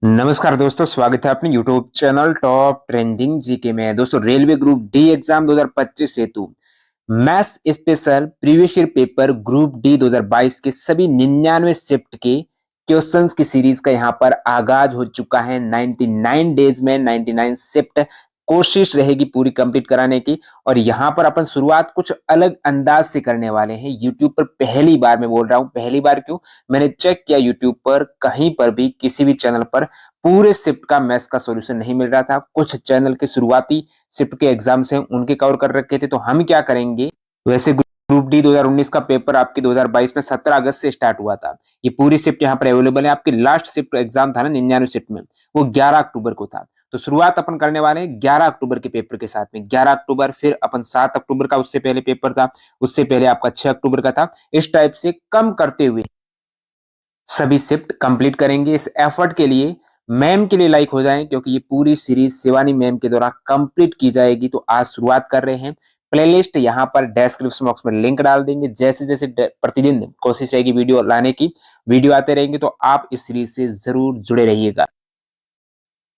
नमस्कार दोस्तों, स्वागत है अपने YouTube channel top trending GK में। दोस्तों, रेलवे ग्रुप डी एग्जाम 2025 हेतु maths special previous year paper group D 2022 के सभी 99 शिफ्ट के क्वेश्चंस की सीरीज का यहाँ पर आगाज हो चुका है। 99 डेज में 99 शिफ्ट कोशिश रहेगी पूरी कंप्लीट कराने की। और यहाँ पर अपन शुरुआत कुछ अलग अंदाज से करने वाले हैं। यूट्यूब पर पहली बार मैं बोल रहा हूँ, पहली बार क्यों, मैंने चेक किया यूट्यूब पर कहीं पर भी किसी भी चैनल पर पूरे शिफ्ट का मैथ्स का सॉल्यूशन नहीं मिल रहा था। कुछ चैनल के शुरुआती शिफ्ट के एग्जाम्स हैं उनके कवर कर रखे थे। तो हम क्या करेंगे, वैसे ग्रुप डी 2019 का पेपर आपकी 2022 में 17 अगस्त से स्टार्ट हुआ था। ये पूरी शिफ्ट यहाँ पर अवेलेबल है। आपकी लास्ट शिफ्ट एग्जाम था ना 99 शिफ्ट में, वो 11 अक्टूबर को था। तो शुरुआत अपन करने वाले हैं 11 अक्टूबर के पेपर के साथ में। 11 अक्टूबर, फिर अपन 7 अक्टूबर का उससे पहले पेपर था, उससे पहले आपका 6 अक्टूबर का था। इस टाइप से कम करते हुए सभी शिफ्ट कंप्लीट करेंगे। इस एफर्ट के लिए मैम के लिए लाइक हो जाएं, क्योंकि ये पूरी सीरीज शिवानी मैम के द्वारा कंप्लीट की जाएगी। तो आज शुरुआत कर रहे हैं। प्लेलिस्ट यहाँ पर डिस्क्रिप्शन बॉक्स में लिंक डाल देंगे। जैसे जैसे प्रतिदिन कोशिश रहेगी वीडियो लाने की, वीडियो आते रहेंगे, तो आप इस सीरीज से जरूर जुड़े रहिएगा।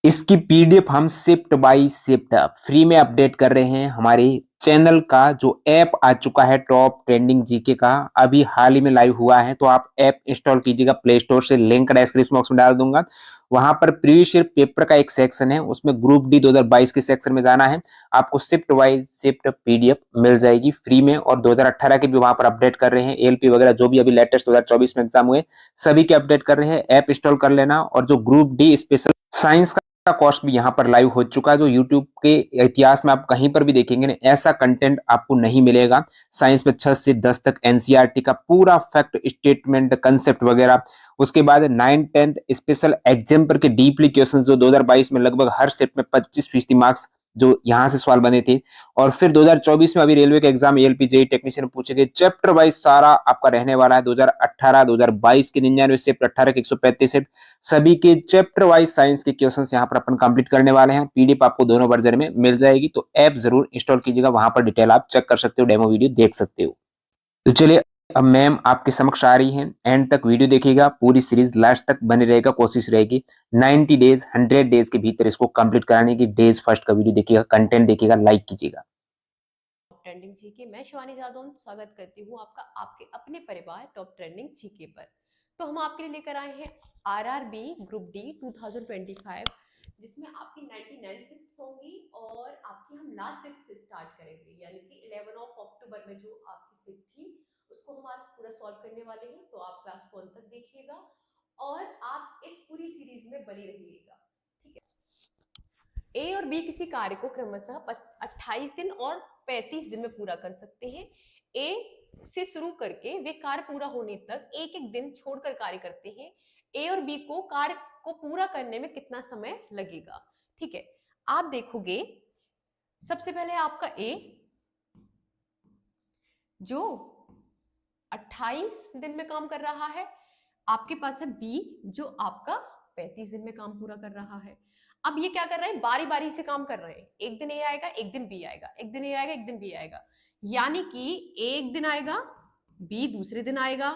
इसकी पीडीएफ हम शिफ्ट बाय शिफ्ट फ्री में अपडेट कर रहे हैं। हमारे चैनल का जो ऐप आ चुका है टॉप ट्रेंडिंग जीके का, अभी हाल ही में लाइव हुआ है। तो आप ऐप इंस्टॉल कीजिएगा प्ले स्टोर से, लिंक डिस्क्रिप्शन बॉक्स में डाल दूंगा। वहां पर प्रीवियस ईयर पेपर का एक सेक्शन है, उसमें ग्रुप डी 2022 के सेक्शन में जाना है। आपको शिफ्ट वाइज शिफ्ट पीडीएफ मिल जाएगी फ्री में। और 2018 के भी वहां पर अपडेट कर रहे हैं, एलपी वगैरह जो भी अभी लेटेस्ट 2024 में एग्जाम हुए सभी के अपडेट कर रहे हैं। ऐप इंस्टॉल कर लेना। और जो ग्रुप डी स्पेशल साइंस का कोर्स भी यहाँ पर लाइव हो चुका है, जो यूट्यूब के इतिहास में आप कहीं पर भी देखेंगे ना, ऐसा कंटेंट आपको नहीं मिलेगा। साइंस में 6 से 10 तक एनसीईआरटी का पूरा फैक्ट स्टेटमेंट कंसेप्ट वगैरह। उसके बाद 9th 10th स्पेशल एग्जाम पर के डीपली क्वेश्चंस, जो 2022 में लगभग हर सेट में 25% मार्क्स जो यहाँ से सवाल बने थे। और फिर 2024 में अभी रेलवे के एग्जाम एएलपी जेईई टेक्नीशियन पूछे गए, चैप्टर वाइज सारा आपका रहने वाला है। 2018 2022 के 99 शिफ्ट, 18 के 135 शिफ्ट, सभी के चैप्टर वाइज साइंस के क्वेश्चंस यहाँ पर अपन कंप्लीट करने वाले हैं। पीडीएफ आपको दोनों वर्जन में मिल जाएगी। तो ऐप जरूर इंस्टॉल कीजिएगा, वहां पर डिटेल आप चेक कर सकते हो, डेमो वीडियो देख सकते हो। तो चलिए, अब मैम आपके समक्ष आ रही हैं। एंड तक वीडियो देखिएगा, पूरी सीरीज लास्ट तक बने रहेगा। कोशिश रहेगी 90 डेज 100 डेज के भीतर इसको कंप्लीट कराने की। डेज फर्स्ट का वीडियो देखिएगा, कंटेंट देखिएगा, लाइक कीजिएगा। ट्रेंडिंग जीके, मैं शिवानी जादौन स्वागत करती हूँ आपका आपके अपने परिवार टॉप ट्रेंडिंग जीके पर। तो हम आपके लिए लेकर आए हैं आरआरबी ग्रुप डी 2025, जिसमें आपकी 99 शिफ्ट्स होंगी और आपकी हम लास्ट शिफ्ट से स्टार्ट करेंगे, यानी कि 11 अक्टूबर में जो आपकी शिफ्ट थी उसको हम आज पूरा सॉल्व करने वाले हैं। तो आप क्लास को अंत तक देखिएगा और आप इस पूरी सीरीज में बने रहिएगा, ठीक है। ए और बी किसी कार्य को क्रमशः 28 दिन और 35 दिन में पूरा कर सकते हैं। ए से शुरू करके वे कार्य पूरा होने तक एक एक दिन छोड़कर कार्य करते हैं। ए और बी को कार्य को पूरा करने में कितना समय लगेगा, ठीक है। आप देखोगे सबसे पहले आपका ए जो 28 दिन में काम कर रहा है, आपके पास है बी जो आपका 35 दिन में काम पूरा कर रहा है। अब ये क्या कर रहे हैं, बारी बारी से काम कर रहे हैं। एक दिन ए आएगा, एक दिन बी आएगा, एक दिन ए आएगा, एक दिन बी आएगा, यानी कि एक दिन आएगा, बी दूसरे दिन आएगा,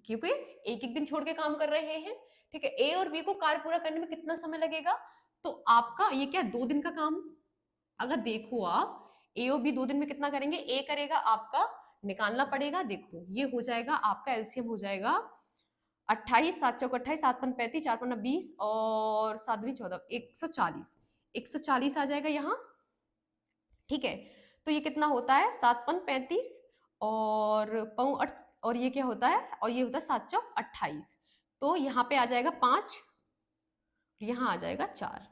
क्योंकि एक एक दिन छोड़ के काम कर रहे हैं, ठीक है। ए और बी को कार्य पूरा करने में कितना समय लगेगा, तो आपका ये क्या 2 दिन का काम। अगर देखो आप ए और बी 2 दिन में कितना करेंगे, ए करेगा आपका, निकालना पड़ेगा। देखो ये हो जाएगा आपका एलसीएम हो जाएगा 28, 7 चौक 28, 7 5 35, 4 5 20 और 7 दूनी 14, 140, 140 आ जाएगा यहाँ, ठीक है। तो ये कितना होता है 7 5 35 और पौ और ये क्या होता है, और ये होता है 7 चौक 28। तो यहाँ पे आ जाएगा 5, यहाँ आ जाएगा 4।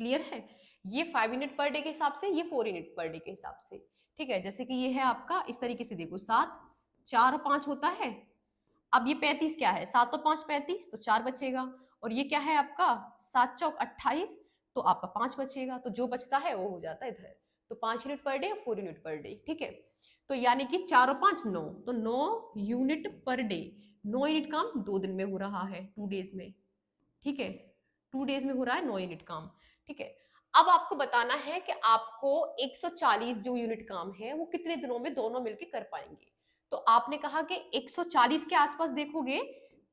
क्लियर है, ये 5 यूनिट पर डे के हिसाब से, ये 4 यूनिट पर डे के हिसाब से, ठीक है। जैसे कि ये है आपका इस तरीके से, देखो 7 4 और 5 होता है। अब ये 35 क्या है, 7 और 5 35, तो 4 बचेगा। और ये क्या है आपका 7 चौक 28, तो आपका 5 बचेगा। तो जो बचता है वो हो जाता है इधर। तो 5 unit per day, 4 unit per day, ठीक है। तो यानी कि 4 और 5 9, तो 9 यूनिट पर डे। 9 यूनिट काम 2 दिन में हो रहा है, 2 डेज में, ठीक है। 2 डेज में हो रहा है 9 यूनिट काम, ठीक है। अब आपको बताना है कि आपको 140 जो यूनिट काम है वो कितने दिनों में दोनों मिलके कर पाएंगे। तो आपने कहा कि 140 के आसपास देखोगे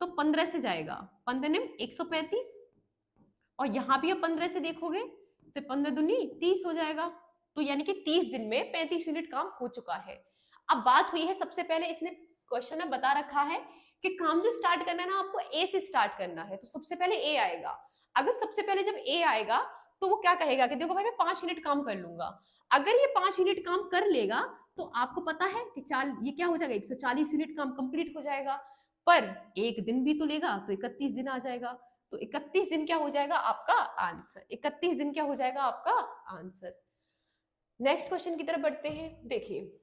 तो 15 से जाएगा, 15 निम 135, और यहाँ भी आप 15 से देखोगे तो 15 दूनी 30 हो जाएगा। तो यानी कि 30 दिन में 35 यूनिट काम हो चुका है। अब बात हुई है, सबसे पहले इसने क्वेश्चन में बता रखा है कि काम जो स्टार्ट करना है ना, आपको ए से स्टार्ट करना है, तो सबसे पहले ए आएगा। अगर सबसे पहले जब ए आएगा तो वो क्या कहेगा कि देखो भाई मैं 5 यूनिट काम कर लूंगा। अगर ये 5 यूनिट काम कर लेगा तो आपको पता है कि ये क्या हो जाएगा, 140 यूनिट काम कंप्लीट हो जाएगा। पर एक दिन भी तो लेगा, तो 31 दिन आ जाएगा। तो 31 दिन क्या हो जाएगा आपका आंसर, 31 दिन क्या हो जाएगा आपका आंसर। नेक्स्ट क्वेश्चन की तरफ बढ़ते हैं। देखिए,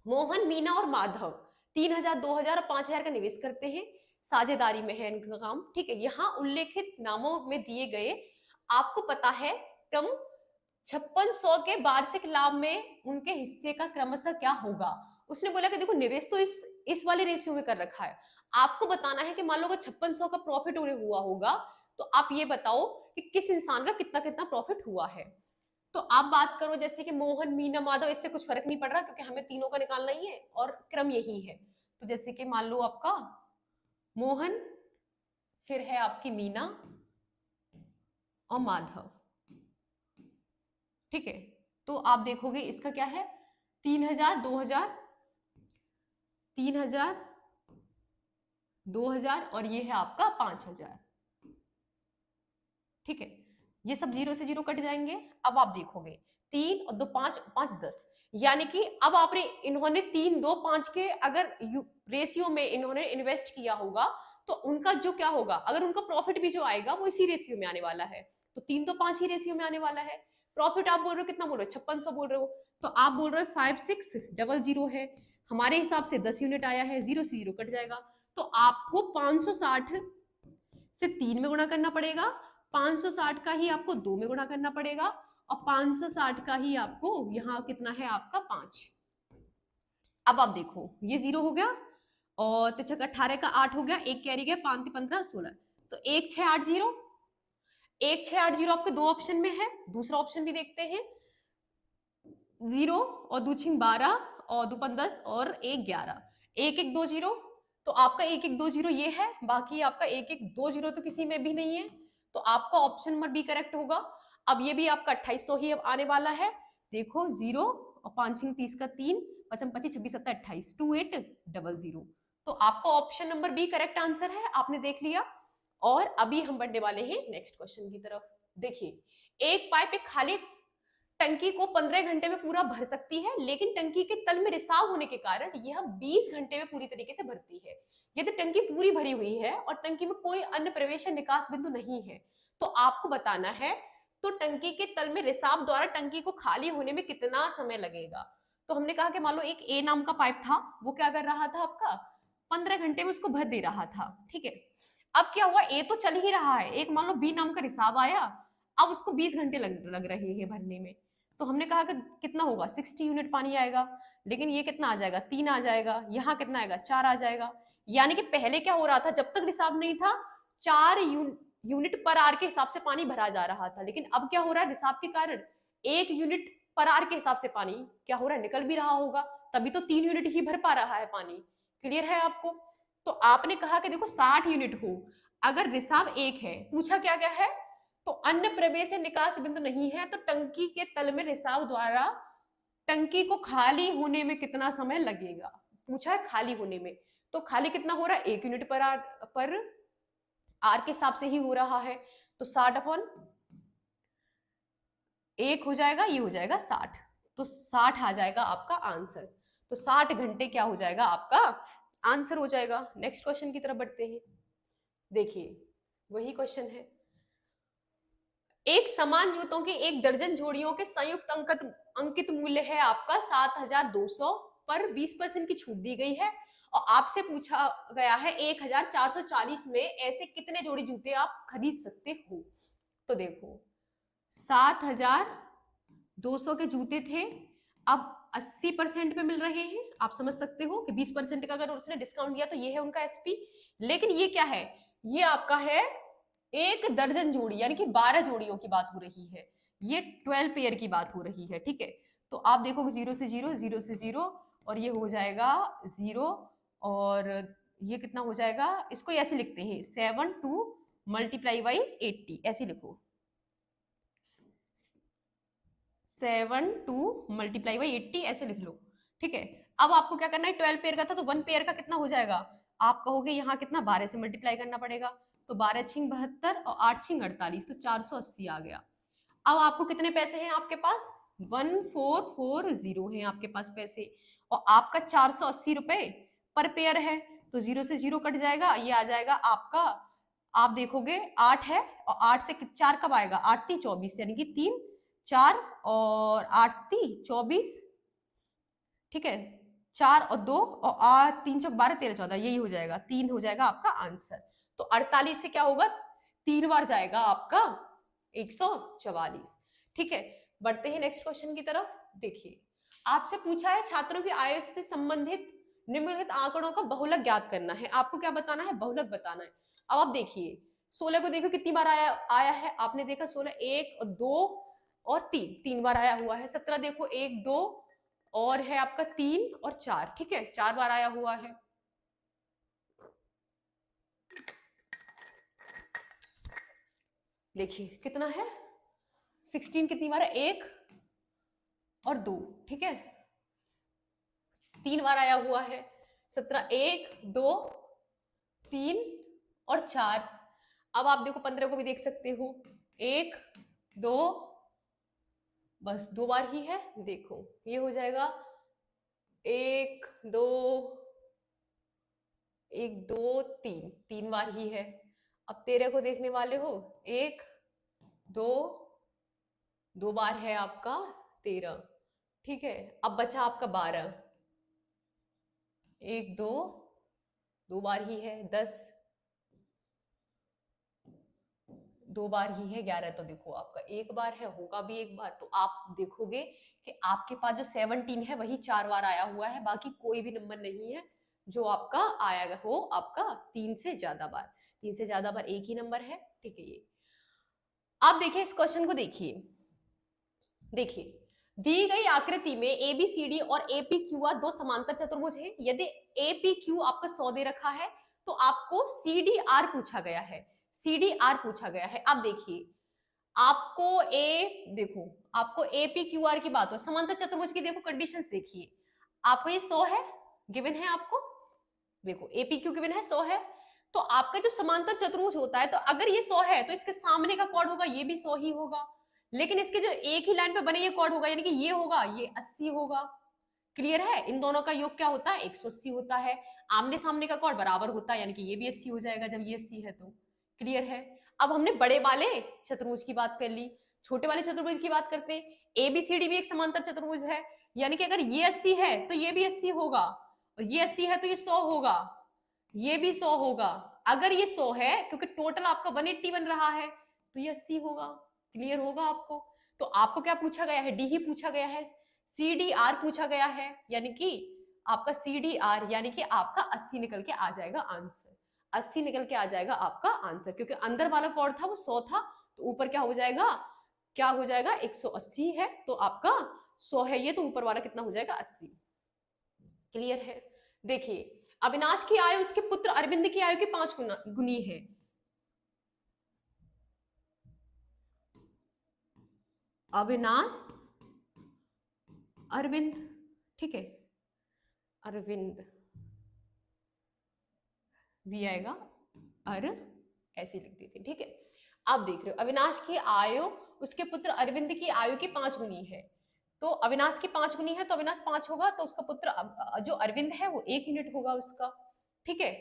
मोहन, मीना और माधव 3000, 2000 और 5000 का निवेश करते हैं। साझेदारी में है इनका काम, ठीक है। यहाँ उल्लेखित नामों में दिए गए आपको पता है क्रम 5600 के वार्षिक लाभ में उनके हिस्से का क्रमशः क्या होगा। उसने बोला कि देखो निवेश तो इस वाले रेशियो में कर रखा है, आपको बताना है कि मान लो अगर 5600 का प्रॉफिट हुआ होगा तो आप ये बताओ कि किस इंसान का कितना कितना प्रॉफिट हुआ है। तो आप बात करो जैसे कि मोहन, मीना, माधव, इससे कुछ फर्क नहीं पड़ रहा क्योंकि हमें तीनों का निकालना ही है और क्रम यही है। तो जैसे कि मान लो आपका मोहन, फिर है आपकी मीना और माधव, ठीक है। तो आप देखोगे इसका क्या है, 3000, 2000, 3000, 2000 और ये है आपका 5000, ठीक है। ये सब 0 से 0 कट जाएंगे। अब आप देखोगे 3 और 2 5, 5 10, यानी कि अब आपने इन्होंने 3 2 5 के अगर रेशियो में इन्होंने इन्वेस्ट किया होगा तो उनका जो क्या होगा, अगर उनका प्रॉफिट भी जो आएगा वो इसी रेशियो में आने वाला है। तो 3 तो 5 ही रेशियो में आने वाला है। प्रॉफिट आप बोल रहे हो कितना बोल रहे हो, 5600 बोल रहे हो, तो आप बोल रहे हो 5600 है, हमारे हिसाब से 10 यूनिट आया है, 0 से 0 कट जाएगा। तो आपको 560 से 3 में गुणा करना पड़ेगा, 560 का ही आपको 2 में गुणा करना पड़ेगा और 560 का ही आपको यहाँ कितना है आपका 5। अब आप देखो ये 0 हो गया और 18 का 8 हो गया, एक कैरी गया, 5 15 16, तो 1680, 1680 आपके दो ऑप्शन में है। दूसरा ऑप्शन भी देखते हैं, 0 और 2 छिंग 12 और 2 5 10 और 1 11, 1 1 2 0। तो आपका 1 1 2 0 ये है, बाकी आपका 1 1 2 0 तो किसी में भी नहीं है, तो आपका ऑप्शन नंबर बी करेक्ट होगा। अब ये भी आपका 2800 ही अब आने वाला है। देखो 0 और 5 छिंग 30 का 3, 55 25 26 27 28, 2800। तो आपका option number B correct answer है, आपने देख लिया। और अभी हम बढ़ने वाले हैं नेक्स्ट क्वेश्चन की तरफ। देखिए, एक पाइप एक खाली टंकी को 15 घंटे में पूरा भर सकती है, लेकिन टंकी के तल में रिसाव होने के कारण यह 20 घंटे में पूरी तरीके से भरती है। यदि टंकी पूरी भरी हुई है और टंकी में कोई अन्य प्रवेश या निकास बिंदु नहीं है तो आपको बताना है तो टंकी के तल में रिसाव द्वारा टंकी को खाली होने में कितना समय लगेगा। तो हमने कहा कि मान लो एक ए नाम का पाइप था, वो क्या कर रहा था आपका 15 घंटे में उसको भर दे रहा था, ठीक है। अब क्या हुआ, ए तो चल ही रहा है, एक मान लो बी नाम का रिसाव आया, अब उसको 20 घंटे लग रहे हैं भरने में। तो हमने कहा कि कितना होगा, 60 यूनिट पानी आएगा, लेकिन ये कितना आ जाएगा, 3 आ जाएगा, यहाँ कितना आएगा, 4 आ जाएगा। यानी कि पहले क्या हो रहा था, जब तक रिसाव नहीं था 4 यूनिट पर आर के हिसाब से पानी भरा जा रहा था, लेकिन अब क्या हो रहा है, रिसाव के कारण 1 यूनिट पर आर के हिसाब से पानी क्या हो रहा है, निकल भी रहा होगा, तभी तो 3 यूनिट ही भर पा रहा है पानी। क्लियर है आपको। तो आपने कहा कि देखो 60 यूनिट हो, अगर रिसाव 1 है, पूछा क्या क्या है, तो अन्य प्रवेश या निकास बिंदु नहीं है, तो टंकी के तल में रिसाव द्वारा टंकी को खाली होने में कितना समय लगेगा, पूछा है खाली होने में। तो खाली कितना हो रहा है, 1 यूनिट पर आर के हिसाब से ही हो रहा है, तो 60 अपॉन 1 हो जाएगा, ये हो जाएगा 60, तो 60 आ जाएगा आपका आंसर। तो 60 घंटे क्या हो जाएगा आपका आंसर हो जाएगा। नेक्स्ट क्वेश्चन की तरफ बढ़ते हैं। देखिए वही क्वेश्चन है, एक समान जूतों की 1 दर्जन जोड़ियों के संयुक्त अंकित मूल्य है आपका 7200 पर 20% की छूट दी गई है और आपसे पूछा गया है 1440 में ऐसे कितने जोड़ी जूते आप खरीद सकते हो। तो देखो 7200 के जूते थे, अब 80% पे मिल रहे हैं, आप समझ सकते हो कि 20% का अगर उसने डिस्काउंट दिया तो ये है उनका एसपी। लेकिन ये क्या है, ये आपका है 1 दर्जन जोड़ी, यानी कि 12 जोड़ियों की बात हो रही है, ये 12 पेयर की बात हो रही है, ठीक है। तो आप देखोगे 0 से 0, 0 से 0 और ये हो जाएगा 0 और ये कितना हो जाएगा, इसको ऐसे लिखते हैं 7 2 मल्टीप्लाई बाई 80 ऐसे लिखो, 72 मल्टीप्लाई बाई 80 ऐसे लिख लो। ठीक है, अब आपको क्या करना है, 12 पेयर का था तो 1 पेयर का कितना हो जाएगा, आप कहोगे यहाँ कितना 12 से मल्टीप्लाई करना पड़ेगा, तो 12 छिंग 72 और 8 छिंग 48, तो 480 आ गया। अब आपको कितने पैसे हैं आपके पास, 1440 हैं आपके पास पैसे, और आपका 480 रुपए पर पेयर है, तो 0 से 0 कट जाएगा, ये आ जाएगा आपका, आप देखोगे 8 है और 8 से 4 कब आएगा, 8 3 24, यानी कि 3 4 और 8 3 24, ठीक है, 4 और 2 और 8 3 चौक 12 13 14, यही हो जाएगा, 3 हो जाएगा आपका आंसर। तो 48 से क्या होगा, 3 बार जाएगा आपका 144। ठीक है, बढ़ते हैं नेक्स्ट क्वेश्चन की तरफ। देखिए, आपसे पूछा है छात्रों की आय से संबंधित निम्नलिखित आंकड़ों का बहुलक ज्ञात करना है, आपको क्या बताना है, बहुलक बताना है। अब आप देखिए 16 को देखो कितनी बार आया है, आपने देखा 16 1 और 2 और 3 बार आया हुआ है। 17 देखो 1 2 और है आपका 3 और 4, ठीक है, 4 बार आया हुआ है। देखिए कितना है, 16 कितनी बार है, 1 और 2, ठीक है, 3 बार आया हुआ है। 17 1 2 3 और 4। अब आप देखो 15 को भी देख सकते हो, 1 2, बस 2 बार ही है, देखो ये हो जाएगा 1 2 1 2 3, 3 बार ही है। अब 13 को देखने वाले हो, 1 2 2 बार है आपका 13, ठीक है। अब बचा आपका 12, 1 2 2 बार ही है। 10 2 बार ही है। 11 तो देखो आपका 1 बार है, होगा भी 1 बार, तो आप देखोगे कि आपके पास जो 17 है वही 4 बार आया हुआ है, बाकी कोई भी नंबर नहीं है जो आपका आया हो आपका 3 से ज्यादा बार। 3 से ज्यादा बार एक ही नंबर है, ठीक है। ये आप देखिए इस क्वेश्चन को, देखिए दी गई आकृति में ABCD और APQR दो समांतर चतुर्भुज हैं। यदि APQ आपका 100 दे रखा है तो आपको CDR पूछा गया है, CDR पूछा गया है। अब देखिए आपको देखो आपको APQR की बात हो, समांतर चतुर्भुज की देखो कंडीशंस देखिए, आपको ये 100 है गिवन है, आपको देखो APQ गिवन है 100 है, तो आपका जब समांतर चतुर्भुज होता है तो अगर ये 100 है तो इसके सामने का कॉर्ड होगा ये भी 100 ही होगा, लेकिन इसके जो एक ही लाइन पे बने ये कॉर्ड होगा, यानी कि ये होगा ये 80 होगा। क्लियर है, इन दोनों का योग क्या होता है 180 होता है। आमने सामने का कॉर्ड बराबर होता है, यानी कि ये भी 80 हो जाएगा जब ये 80 है तो। क्लियर है। अब हमने बड़े वाले चतुर्भुज की बात कर ली, छोटे वाले चतुर्भुज की बात करते हैं। ABCD भी एक समांतर चतुर्भुज है, यानी कि अगर ये 80 है तो ये भी 80 होगा, और ये 80 है तो ये 100 होगा, ये भी 100 होगा। अगर ये 100 है क्योंकि टोटल आपका 180 बन रहा है तो ये 80 होगा। क्लियर होगा आपको। तो आपको क्या पूछा गया है, डी ही पूछा गया है, CDR पूछा गया है, यानी कि आपका CDR यानी कि आपका 80 निकल के आ जाएगा आंसर। 80 निकल के आ जाएगा आपका आंसर, क्योंकि अंदर वाला कॉर्ड था वो 100 था, तो ऊपर क्या हो जाएगा, क्या हो जाएगा 180 है, तो आपका 100 है ये, तो ऊपर वाला कितना हो जाएगा 80। क्लियर है। देखिए अविनाश की आयु उसके पुत्र अरविंद की आयु के 5 गुनी है। अविनाश अरविंद, ठीक है, अरविंद भी आएगा, अर ऐसे लिख देते, ठीक है। आप देख रहे हो अविनाश की आयु उसके पुत्र अरविंद की आयु की 5 गुनी है, तो अविनाश की 5 गुनी है तो अविनाश 5 होगा, तो उसका पुत्र जो अरविंद है वो 1 यूनिट होगा उसका, ठीक है।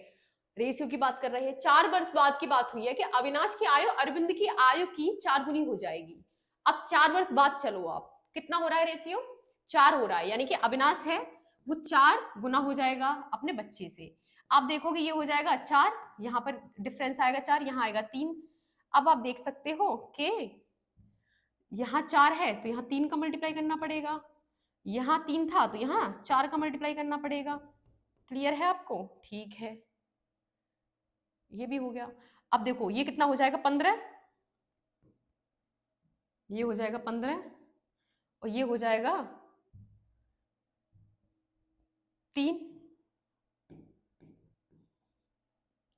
रेशियो की बात कर रहे हैं, 4 वर्ष बाद की बात हुई है कि अविनाश की आयु अरविंद की आयु की 4 गुनी हो जाएगी। अब 4 वर्ष बाद चलो आप, कितना हो रहा है रेशियो, 4 हो रहा है, यानी कि अविनाश है वो 4 गुना हो जाएगा अपने बच्चे से। आप देखोगे ये हो जाएगा 4, यहां पर डिफरेंस आएगा 4, यहां आएगा 3। अब आप देख सकते हो कि यहां 4 है तो यहां 3 का मल्टीप्लाई करना पड़ेगा, यहां 3 था तो यहां 4 का मल्टीप्लाई करना पड़ेगा। क्लियर है आपको, ठीक है, ये भी हो गया। अब देखो ये कितना हो जाएगा 15, ये हो जाएगा 15 और ये हो जाएगा 3,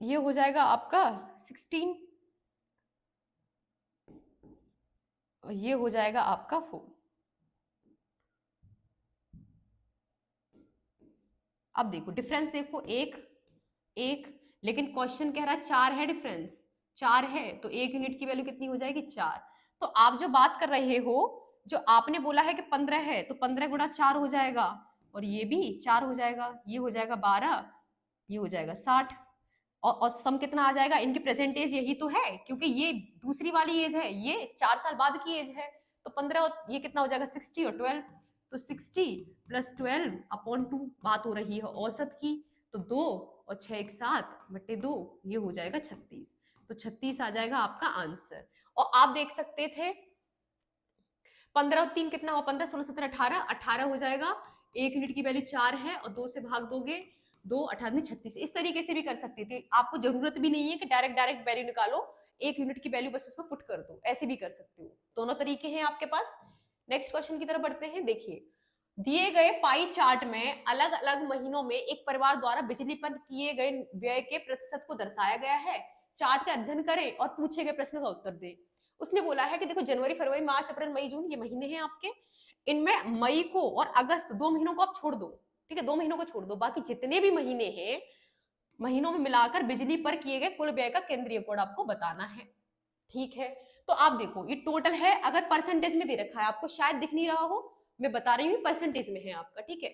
ये हो जाएगा आपका 16। और ये हो जाएगा आपका 4। अब देखो डिफरेंस, देखो एक एक, लेकिन क्वेश्चन कह रहा है 4 है डिफरेंस, 4 है तो 1 यूनिट की वैल्यू कितनी हो जाएगी 4। तो आप जो बात कर रहे हो, जो आपने बोला है कि 15 है तो 15 गुणा 4 हो जाएगा, और ये भी 4 हो जाएगा, ये हो जाएगा 12, ये हो जाएगा 60। और सम कितना आ जाएगा, इनकी प्रेजेंट एज यही तो है, क्योंकि ये दूसरी वाली एज है, ये 4 साल बाद की एज है। तो 15 और ये कितना हो जाएगा 60 और 12, तो 60 प्लस 12 अपॉन 2 बात हो रही है औसत की, तो 2 और 6 एक साथ बटे 2, ये हो जाएगा 36। तो 36 आ जाएगा आपका आंसर। और आप देख सकते थे 15 और 3 कितना हो, 15 16 17 18, 18 हो जाएगा, 1 यूनिट की वैल्यू 4 है और 2 से भाग दोगे 2 18 36। इस तरीके से भी कर सकते थे, आपको जरूरत भी नहीं है कि डायरेक्ट वैल्यू निकालो, 1 यूनिट की वैल्यू बस इसमें पुट कर दो, ऐसे भी कर सकते हो। दोनों तरीके हैं आपके पास। नेक्स्ट क्वेश्चन की तरफ बढ़ते हैं। देखिए, दिए गए पाई चार्ट में अलग अलग महीनों में एक परिवार द्वारा बिजली पर किए गए व्यय के प्रतिशत को दर्शाया गया है। चार्ट का अध्ययन करें और पूछे गए प्रश्न का उत्तर दें। उसने बोला है कि देखो, जनवरी फरवरी मार्च अप्रैल मई जून ये महीने हैं आपके, इनमें मई को और अगस्त 2 महीनों को आप छोड़ दो, ठीक है, 2 महीनों को छोड़ दो, बाकी जितने भी महीने हैं महीनों में मिलाकर बिजली पर किए गए कुल व्यय का केंद्रीय कोड आपको बताना है। ठीक है, तो आप देखो ये टोटल है, अगर परसेंटेज में दे रखा है आपको शायद दिख नहीं रहा हो, मैं बता रही हूँ परसेंटेज में है आपका, ठीक है।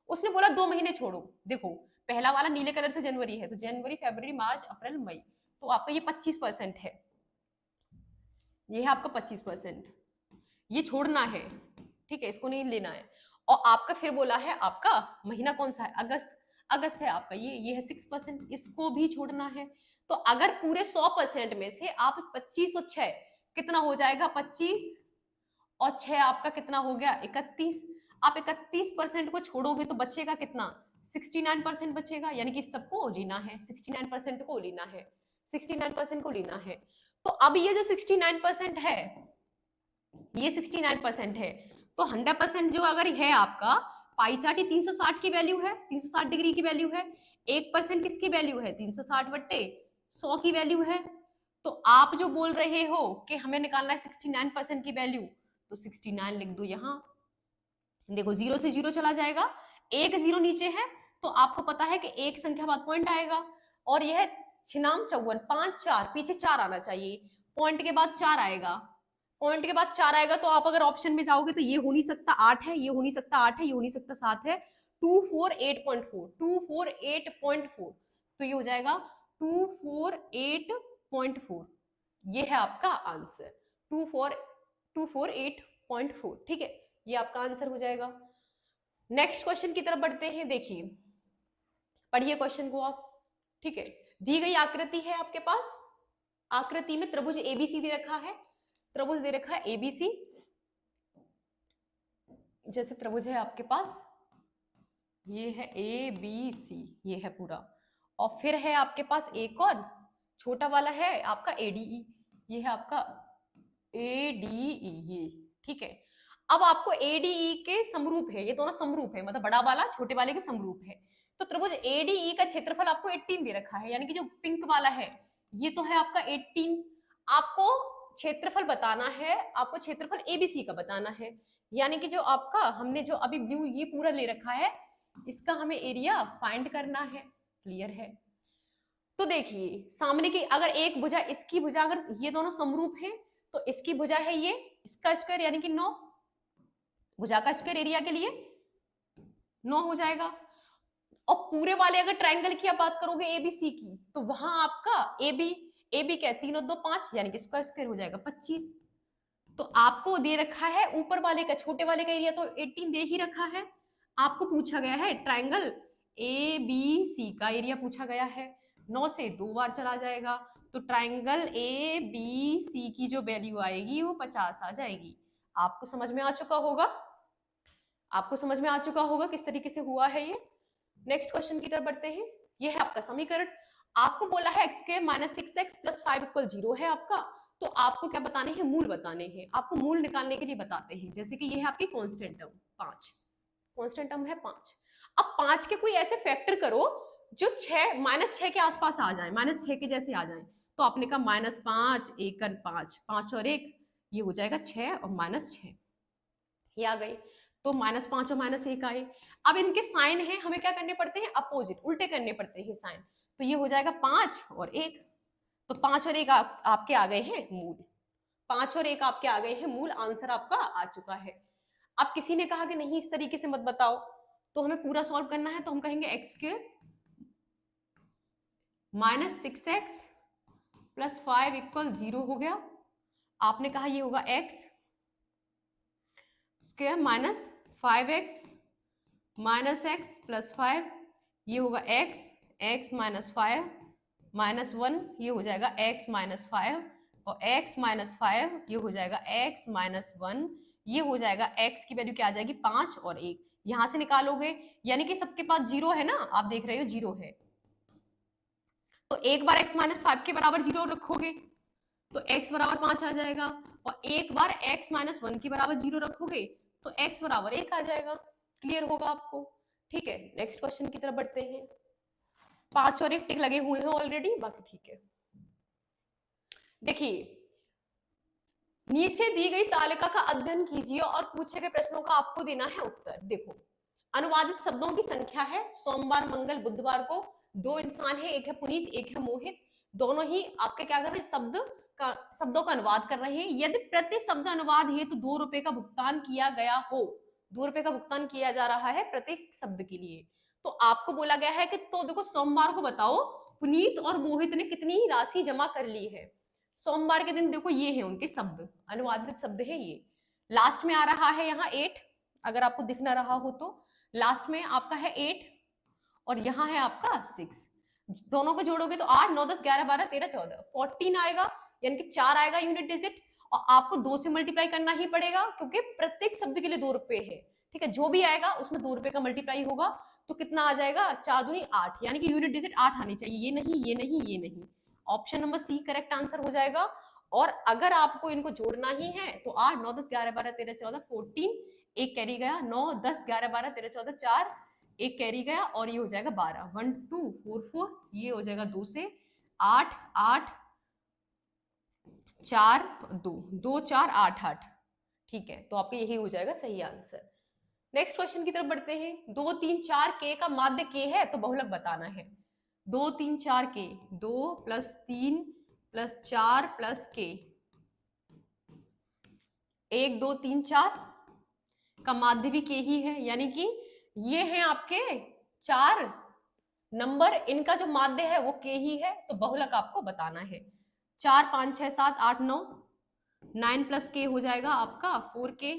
उसने बोला 2 महीने छोड़ो, देखो पहला वाला नीले कलर से जनवरी है, तो जनवरी फरवरी मार्च अप्रैल मई, तो आपका ये 25% है, ये है आपका 25%, ये छोड़ना है, ठीक है, इसको नहीं लेना है। और आपका फिर बोला है आपका महीना कौन सा है, अगस्त, अगस्त है आपका, ये है 6%, इसको भी छोड़ना है। तो अगर पूरे 100% में से आप 25 और 6 कितना हो जाएगा, 25 और 6 आपका कितना हो गया 31। आप 31% को छोड़ोगे तो बचेगा कितना, 69% बचेगा, यानी कि सबको लेना है, 69% को लेना है, 69% को लेना है। तो अब ये जो 69% है, ये 69% है, तो 100% जो अगर है आपका पाई चार्ट, ये 360 की वैल्यू है, 360 डिग्री की वैल्यू है। 1% किसकी वैल्यू है, 360 बट्टे 100 की वैल्यू है। तो आप जो बोल रहे हो कि हमें निकालना है 69% की वैल्यू, तो 69 लिख दो यहां। देखो 0 से 0 चला जाएगा, एक 0 नीचे है, तो आपको पता है कि एक संख्या बाद पॉइंट आएगा, और यह 6×54 5 4 पीछे 4 आना चाहिए, पॉइंट के बाद 4 आएगा, पॉइंट के बाद 4 आएगा। तो आप अगर ऑप्शन में जाओगे तो ये हो नहीं सकता 8 है, ये हो नहीं सकता 8 है, ये हो नहीं सकता 7 है, 248.4 248.4, तो ये हो जाएगा 248.4, ये है आपका आंसर 248.4, ठीक है, ये आपका आंसर हो जाएगा। नेक्स्ट क्वेश्चन की तरफ बढ़ते हैं। देखिए, पढ़िए क्वेश्चन को आप, ठीक है। दी गई आकृति है आपके पास, आकृति में त्रिभुज एबीसी दे रखा है, त्रिभुज दे रखा है एबीसी, जैसे त्रिभुज है आपके पास, ये है ए बी सी, ये है पूरा, और फिर है आपके पास एक और छोटा वाला है आपका एडीई, ये है आपका एडीई, ये ठीक है। अब आपको एडीई के समरूप है, ये दोनों समरूप है, मतलब बड़ा वाला छोटे वाले के समरूप है। तो त्रिभुज एडीई का क्षेत्रफल आपको 18 दे रखा है, यानी कि जो पिंक वाला है ये तो है आपका 18। आपको क्षेत्रफल बताना है, आपको क्षेत्रफल एबीसी का बताना है, यानी कि जो आपका हमने जो अभी ब्लू ये पूरा ले रखा है, इसका हमें एरिया फाइंड करना है। क्लियर है? तो देखिए, सामने की अगर एक भुजा, इसकी भुजा, अगर ये दोनों समरूप है तो इसकी भुजा है ये, इसका स्क्वायर यानी कि 9, भुजा का स्क्वायर एरिया के लिए 9 हो जाएगा। और पूरे वाले अगर ट्रायंगल की आप बात करोगे एबीसी की, तो वहां आपका एबी क्या है, 3 और 2 5, यानी कि इसका स्क्वायर हो जाएगा 25। तो आपको दे रखा है ऊपर वाले का, छोटे वाले का एरिया तो 18 दे ही रखा है, आपको पूछा गया है ट्रायंगल ए बी सी का एरिया पूछा गया है। 9 से 2 बार चला जाएगा, तो ट्रायंगल ए बी सी की जो वैल्यू आएगी वो 50 आ जाएगी। आपको समझ में आ चुका होगा, आपको समझ में आ चुका होगा किस तरीके से हुआ है ये। नेक्स्ट क्वेश्चन की तरफ बढ़ते हैं। ये है आपका समीकरण, आपको बोला है x² - 6x + 5 = 0 है आपका, तो आपको क्या बताने हैं, मूल बताने हैं। आपको मूल निकालने के लिए बताते हैं, जैसे कि ये है आपकी कांस्टेंट टर्म 5, कांस्टेंट टर्म है 5। अब 5 के कोई ऐसे फैक्टर करो जो 6 के आसपास आ जाए, -6 के जैसे आ जाए। तो आपने कहा -5 1 5, 5 और 1 ये हो जाएगा 6 और -6, ये आ गए। तो -5 और -1 आए। अब इनके साइन है, हमें क्या करने पड़ते हैं, अपोजिट, उल्टे करने पड़ते हैं साइन। तो ये हो जाएगा 5 और 1। तो 5 और 1 आपके आ गए हैं मूल। 5 और 1 आपके आ गए हैं मूल, आंसर आपका आ चुका है। अब किसी ने कहा कि नहीं इस तरीके से मत बताओ, तो हमें पूरा सॉल्व करना है। तो हम कहेंगे x² -6x + 5 = 0 हो गया। आपने कहा ये होगा x² -5x -x + 5, ये होगा x -5 -1, ये हो जाएगा x -5, और x -5 ये हो जाएगा x -1, ये हो जाएगा x की वैल्यू क्या आ जाएगी, 5 और 1 यहां से निकालोगे, यानी कि सबके पास 0 है ना, आप देख रहे हो 0 है। तो एक बार x -5 के बराबर 0 रखोगे तो x बराबर 5 आ जाएगा, और एक बार x -1 के बराबर 0 रखोगे तो x बराबर 1 आ जाएगा। क्लियर होगा आपको? ठीक है, नेक्स्ट क्वेश्चन की तरफ बढ़ते हैं। 5 और 1 टिक लगे हुए हैं ऑलरेडी, बाकी ठीक है। देखिए, नीचे दी गई तालिका का अध्ययन कीजिए और पूछे गए प्रश्नों का आपको देना है उत्तर। देखो, अनुवादित शब्दों की संख्या है, सोमवार मंगल बुधवार को 2 इंसान है, एक है पुनीत एक है मोहित, दोनों ही आपके क्या कर रहे हैं, शब्दों का अनुवाद कर रहे हैं। यदि प्रति शब्द अनुवाद है तो 2 रुपए का भुगतान किया गया हो, 2 रुपए का भुगतान किया जा रहा है प्रत्येक शब्द के लिए। तो आपको बोला गया है कि तो देखो सोमवार को बताओ पुनीत और मोहित ने कितनी राशि जमा कर ली है। सोमवार के दिन देखो ये है उनके शब्द, अनुवादित शब्द है ये। लास्ट में आ रहा है यहाँ 8, अगर आपको दिख ना रहा हो तो लास्ट में आपका है 8 और यहाँ है आपका 6। दोनों को जोड़ोगे तो 8 9 10 11 12 13 14 14 आएगा, यानी कि 4 आएगा यूनिट डिजिट, और आपको 2 से मल्टीप्लाई करना ही पड़ेगा क्योंकि प्रत्येक शब्द के लिए 2 रुपए है। ठीक है, जो भी आएगा उसमें 2 रुपए का मल्टीप्लाई होगा, तो कितना आ जाएगा, 4 दूनी 8, यानी कि यूनिट डिजिट 8 आनी चाहिए। ये नहीं ये नहीं ये नहीं, option number C correct answer हो जाएगा। और अगर आपको इनको जोड़ना ही है तो 8 9 10 11 12 13 14 14, एक कैरी गया, 9 10 11 12 13 14 4, एक कैरी गया, और ये हो जाएगा 12, 1 2 4 4, ये हो जाएगा 2 से 8 8 4 2 2 4 8 8। ठीक है, तो आपका यही हो जाएगा सही आंसर। नेक्स्ट क्वेश्चन की तरफ बढ़ते हैं। 2 3 4 के का माध्य के है तो बहुलक बताना है। 2 3 4 के, 2 + 3 + 4 + के, 1 2 3 4 का माध्य भी के ही है, यानी कि ये हैं आपके 4 नंबर, इनका जो माध्य है वो के ही है, तो बहुलक आपको बताना है। 4 5 6 7 8 9, 9 + के हो जाएगा आपका 4 के,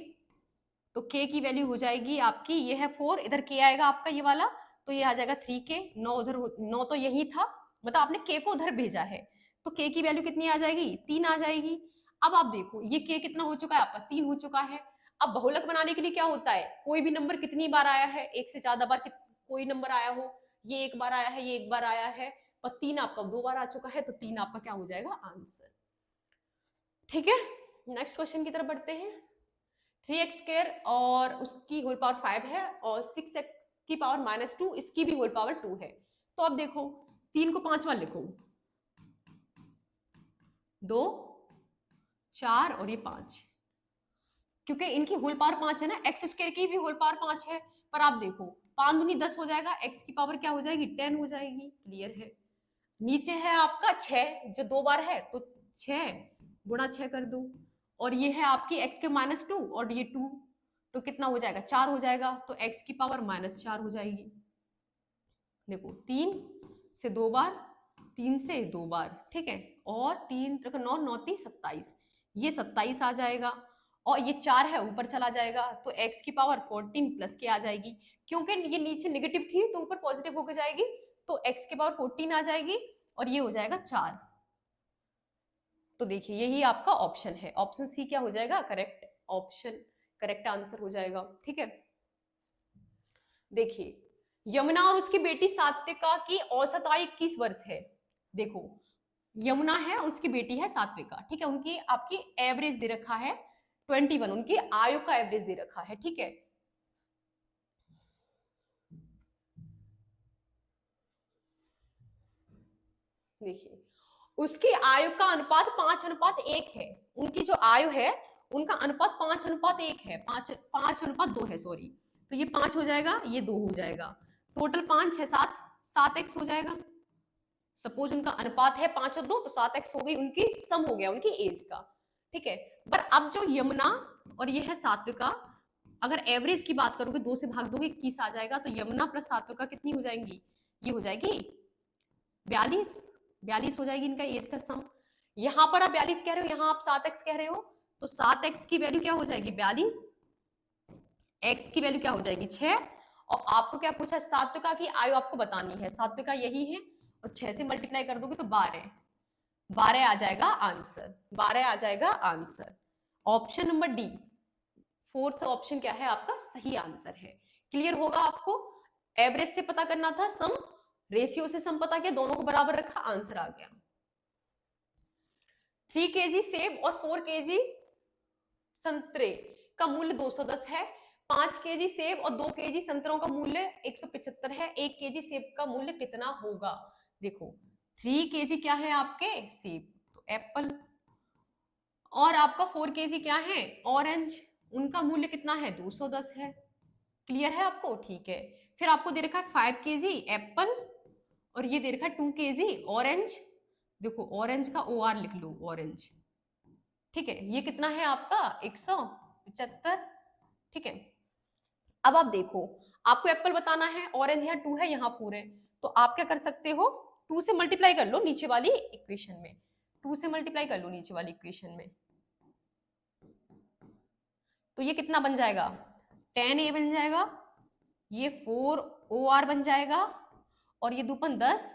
तो k की वैल्यू हो जाएगी आपकी, ये है 4, इधर k आएगा आपका ये वाला, तो ये आ जाएगा 3k, 9 उधर, 9 तो यही था, मतलब आपने k को उधर भेजा है, तो k की वैल्यू कितनी आ जाएगी, 3 आ जाएगी। अब आप देखो ये k कितना हो चुका है आपका, 3 हो चुका है। अब बहुलक बनाने के लिए क्या होता है, कोई भी नंबर कितनी बार आया है, एक से ज्यादा बार कोई नंबर आया हो, ये एक बार आया है, ये एक बार आया है, और 3 आपका 2 बार आ चुका है, तो 3 आपका क्या हो जाएगा आंसर। ठीक है, नेक्स्ट क्वेश्चन की तरफ बढ़ते हैं। 3x² और उसकी होल पावर 5 है, और 6x की पावर -2 इसकी भी होल पावर 2 है। तो अब देखो 3 को 5 बार लिखो, 2 4 और ये 5, क्योंकि इनकी होल पावर 5 है ना, x² की भी होल पावर 5 है। पर आप देखो 5 दूनी 10 हो जाएगा, x की पावर क्या हो जाएगी, 10 हो जाएगी। क्लियर है। नीचे है आपका 6 जो 2 बार है, तो 6 गुणा 6 कर दो, और ये है आपकी x के -2 और ये 2, तो कितना हो जाएगा, 4 हो जाएगा, तो x की पावर -4 हो जाएगी। देखो 3 से 2 बार, 3 से 2 बार, ठीक है, और 3 9 9 3 27, ये 27 आ जाएगा, और ये 4 है ऊपर चला जाएगा, तो x की पावर 14 प्लस के आ जाएगी, क्योंकि ये नीचे नेगेटिव थी तो ऊपर पॉजिटिव होकर जाएगी, तो x की पावर 14 आ जाएगी, और ये हो जाएगा 4। तो देखिए यही आपका ऑप्शन है, ऑप्शन सी क्या हो जाएगा, करेक्ट ऑप्शन, करेक्ट आंसर हो जाएगा। ठीक है, देखिए यमुना और उसकी बेटी सात्विका की औसत आयु 21 वर्ष है। देखो यमुना है और उसकी बेटी है सात्विका, ठीक है, उनकी आपकी एवरेज दे रखा है 21, उनकी आयु का एवरेज दे रखा है। ठीक है, देखिए उसकी आयु का अनुपात 5:1 है, उनकी जो आयु है उनका अनुपात 5:1 है, 5:2 है, सॉरी। तो ये 5 हो जाएगा, ये 2 हो जाएगा, टोटल 5 6 7 7x हो जाएगा। सपोज उनका अनुपात है 5 और 2, तो 7x हो गई उनकी, सम हो गया उनकी एज का, ठीक है। पर अब जो यमुना और ये है सात्विका, अगर एवरेज की बात करोगे 2 से भाग दोगे 21 आ जाएगा, तो यमुना प्लस सात्विका कितनी हो जाएंगी, ये हो जाएगी 42 हो जाएगी इनका एज का सम। यहां पर आप 42 कह रहे हो, यहां आप 7x कह रहे हो, तो 7x की वैल्यू क्या हो जाएगी 42, x की वैल्यू क्या हो जाएगी 6, और आपको क्या पूछा, सात्विका की आयु आपको बतानी है, सात्विका यही है, और 6 से मल्टीप्लाई कर दोगे तो 12 आ जाएगा आंसर, 12 आ जाएगा answer. Option number D, fourth option क्या है आपका सही आंसर है। क्लियर होगा आपको, एवरेज से पता करना था, सम रेशियो से सम पता किया, दोनों को बराबर रखा, आंसर आ गया। 3 kg सेब और 4 kg संतरे का मूल्य 210 है, 5 kg सेब और 2 kg संतरों का मूल्य 175 है, 1 kg सेब का मूल्य कितना होगा। देखो 3 kg क्या है आपके सेब, तो एप्पल, और आपका 4 kg क्या है ऑरेंज, उनका मूल्य कितना है 210 है। क्लियर है आपको, ठीक है। फिर आपको दे रखा है 5 kg एप्पल, और ये दे रखा है 2 kg ऑरेंज, देखो ऑरेंज का OR लिख लो, ऑरेंज, ठीक है। ये कितना है आपका 175, ठीक है। अब आप देखो, आपको एप्पल बताना है, ऑरेंज यहाँ 2 है, यहाँ 4 है, तो आप क्या कर सकते हो, 2 से मल्टीप्लाई कर लो नीचे वाली इक्वेशन में, 2 से मल्टीप्लाई कर लो नीचे वाली इक्वेशन में, तो ये कितना बन जाएगा 10a बन जाएगा, ये 4OR बन जाएगा, और ये 2 10,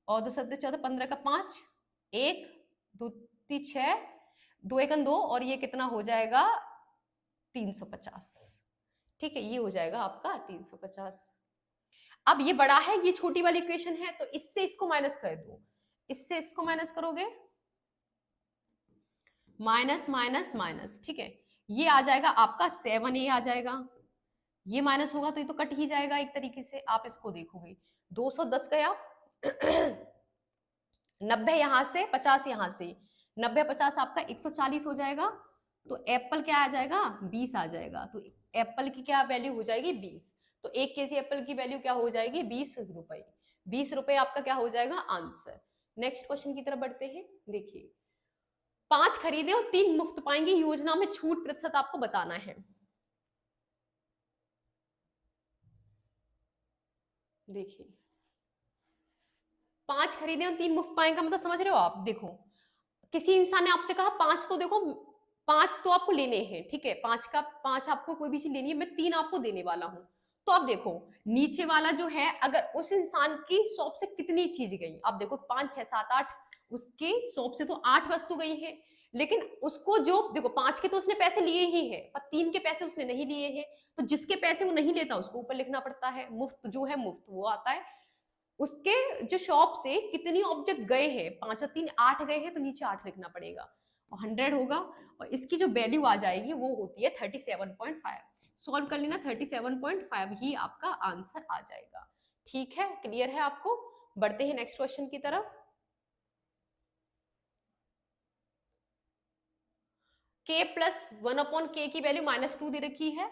और 2 7 14 15 का 5, 1 2 3 6, 2 1 2, और ये कितना हो जाएगा 350, ठीक है। ये हो जाएगा आपका 350। अब ये बड़ा है, ये छोटी वाली इक्वेशन है, तो इससे इसको माइनस कर दो, इससे इसको माइनस करोगे, माइनस माइनस माइनस, ठीक है। ये आ जाएगा आपका 7a आ जाएगा, ये माइनस होगा तो ये तो कट ही जाएगा एक तरीके से, आप इसको देखोगे 210 गया 90 यहां से, 50 यहां से, 90 50 आपका 140 हो जाएगा, तो एप्पल क्या आ जाएगा 20 आ जाएगा, तो एप्पल की क्या वैल्यू हो जाएगी 20, तो 1 केजी एप्पल की वैल्यू क्या हो जाएगी 20 रुपए, 20 रुपए आपका क्या हो जाएगा आंसर। नेक्स्ट क्वेश्चन की तरफ बढ़ते हैं, देखिए 5 खरीदे और 3 मुफ्त पाएंगे योजना में छूट प्रतिशत आपको बताना है। देखिए 5 खरीदे और 3 मुफ्त पाएंगे, मतलब समझ रहे हो आप, देखो किसी इंसान ने आपसे कहा 5, तो देखो 5 तो आपको लेने हैं, ठीक है, 5 आपको कोई भी चीज लेनी है, मैं 3 आपको देने वाला हूं, तो अब देखो नीचे वाला जो है, अगर उस इंसान की शॉप से कितनी चीज गई, अब देखो 5 6 7 8, उसके शॉप से तो 8 वस्तु गई है, लेकिन उसको जो देखो 5 के तो उसने पैसे लिए ही है, पर 3 के पैसे उसने नहीं लिए हैं, तो जिसके पैसे वो नहीं लेता उसको ऊपर लिखना पड़ता है, मुफ्त जो है मुफ्त वो आता है, उसके जो शॉप से कितनी ऑब्जेक्ट गए हैं, 5 और 3 8 गए हैं, तो नीचे 8 लिखना पड़ेगा, और 100 होगा, और इसकी जो वैल्यू आ जाएगी वो होती है 37.5, सॉल्व कर लेना, 37.5 ही आपका आंसर आ जाएगा, ठीक है। क्लियर है आपको, बढ़ते हैं नेक्स्ट क्वेश्चन की तरफ। k प्लस 1/k की वैल्यू -2 दे रखी है,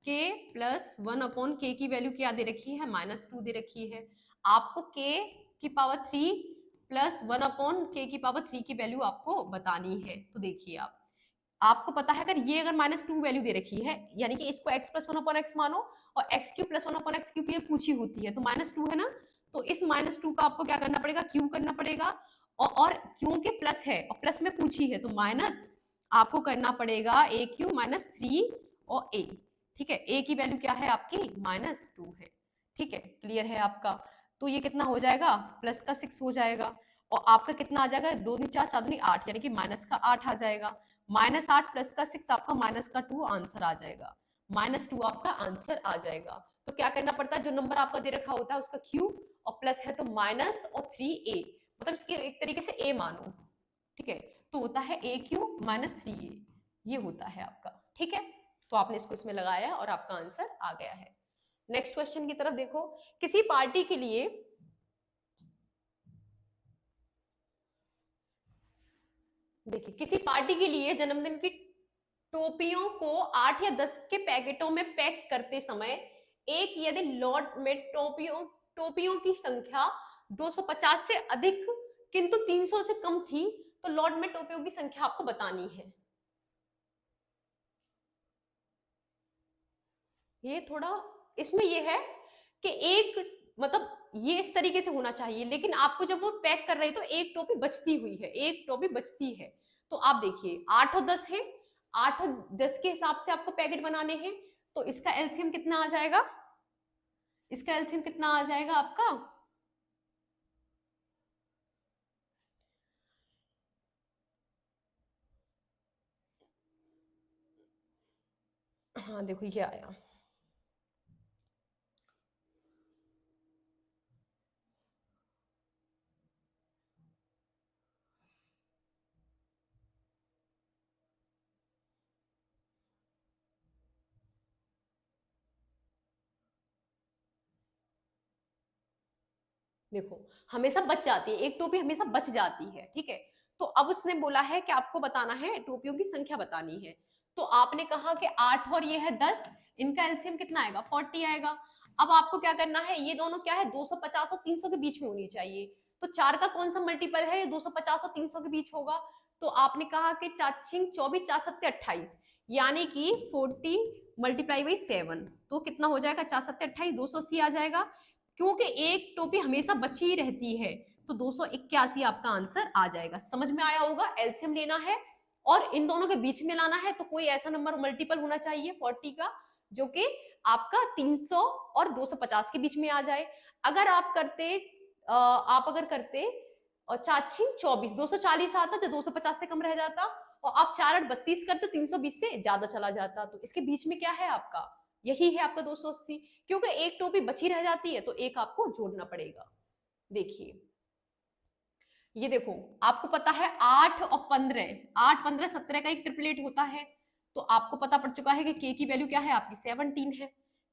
k प्लस 1/k की वैल्यू क्या दे रखी है -2 दे रखी है, आपको k की पावर 3 प्लस 1/k की पावर 3 की वैल्यू आपको बतानी है। तो देखिए आपको पता है, अगर ये अगर -2 वैल्यू दे रखी है, यानी कि इसको x प्लस 1/x मानो, और x³ प्लस 1/x³ ये पूछी होती है, तो -2 है ना, तो इस -2 का आपको क्या करना पड़ेगा, क्यू करना पड़ेगा, और क्योंकि प्लस है और प्लस में पूछी है, तो माइनस आपको करना पड़ेगा AQ -3 और a, ठीक है। a की वैल्यू क्या है आपकी -2 है, ठीक है। क्लियर है आपका, तो ये कितना हो जाएगा प्लस का 6 हो जाएगा, और आपका कितना आ जाएगा 2 दूनी 4 4 दूनी 8, यानी कि माइनस का 8 आ जाएगा, -8 प्लस का 6 आपका -2 आंसर आ जाएगा, -2 आपका आंसर आ जाएगा। तो क्या करना पड़ता है, जो नंबर आपका दे रखा होता है उसका क्यू, और प्लस है तो माइनस और 3a, मतलब इसके एक तरीके से a मानो, ठीक है, तो होता है AQ -3a, ये होता है आपका, ठीक है। तो आपने इसको इसमें लगाया और आपका आंसर आ गया है। नेक्स्ट क्वेश्चन की तरफ देखो, किसी पार्टी के लिए देखिए, किसी पार्टी के लिए जन्मदिन की टोपियों को 8 या 10 के पैकेटों में पैक करते समय एक यदि लॉट में टोपियों टोपियों की संख्या 250 से अधिक किंतु 300 से कम थी, तो लॉट में टोपियों की संख्या आपको बतानी है। ये थोड़ा इसमें ये है कि एक मतलब ये इस तरीके से होना चाहिए, लेकिन आपको जब वो पैक कर रही तो एक टोपी बचती हुई है, एक टोपी बचती है। तो आप देखिए 8 और 10 है, 8 और 10 के हिसाब से आपको पैकेट बनाने हैं, तो इसका एलसीएम कितना आ जाएगा? इसका एलसीएम कितना आ जाएगा आपका? हाँ देखो ये आया। देखो हमेशा बच जाती है, एक टोपी हमेशा बच जाती है, ठीक है। तो अब उसने बोला है कि आपको बताना है, टोपियों की संख्या बतानी है। तो आपने कहा कि 8 और ये है 10, इनका एलसीएम कितना आएगा? 40 आएगा। अब आपको क्या करना है, ये दोनों क्या है 250 और 300 के बीच में होनी चाहिए। तो 4 का कौन सा मल्टीपल है? ये 250 और 300 के बीच होगा। तो आपने कहा कि 4 6 24 4 7 28, यानी कि 40 मल्टीप्लाई बाई 7, तो कितना हो जाएगा? 4 7 28, 280 आ जाएगा। क्योंकि एक टोपी हमेशा बची ही रहती है, तो 281 आपका आंसर आ जाएगा। समझ में आया होगा, एलसीएम लेना है और इन दोनों के बीच में लाना है, तो कोई ऐसा नंबर मल्टीपल होना चाहिए 40 का जो कि आपका 300 और 250 के बीच में आ जाए। अगर आप करते आप अगर करते और 4 6 24, 240 आता जो 250 से कम रह जाता, और आप 4 8 32 करते 320 से ज्यादा चला जाता। तो इसके बीच में क्या है आपका? यही है आपका 280। क्योंकि एक टोपी बची रह जाती है तो एक आपको जोड़ना पड़ेगा। देखिए ये देखो, आपको पता है 8 और 15, 8 15 17 का एक ट्रिपलेट होता है। तो आपको पता पड़ चुका है कि के की वैल्यू क्या है आपकी? 17 है।